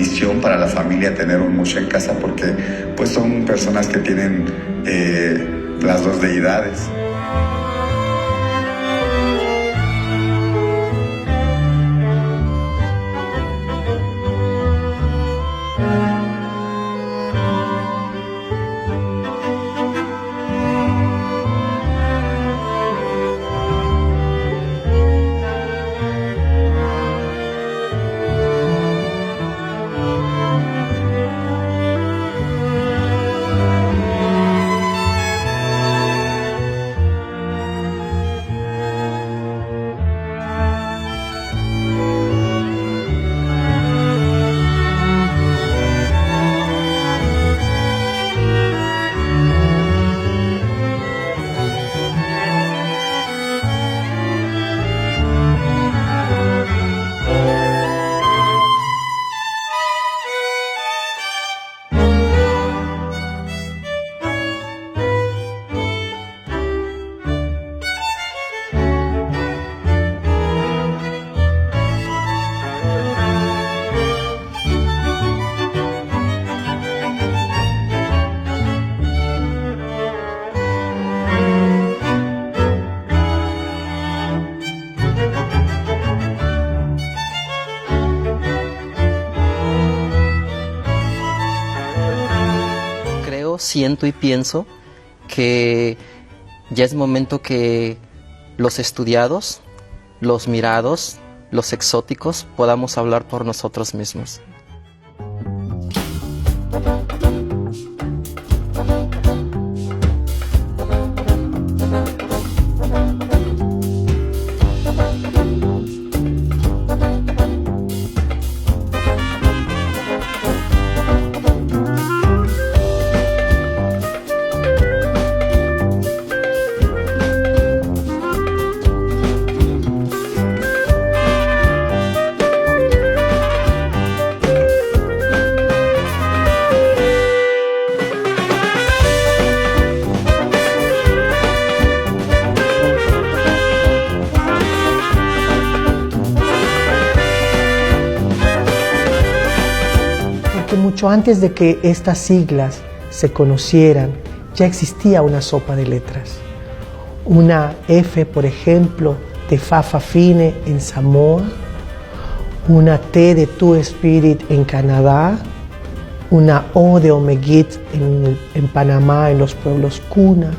bendición para la familia tener un Mushe en casa, porque pues son personas que tienen las dos deidades. Siento y pienso que ya es momento que los estudiados, los mirados, los exóticos podamos hablar por nosotros mismos. Mucho antes de que estas siglas se conocieran, ya existía una sopa de letras. Una F, por ejemplo, de Fa Fa Fine en Samoa, una T de Tu Spirit en Canadá, una O de Omegit en Panamá, en los pueblos Kuna,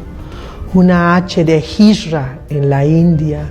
una H de Hijra en la India,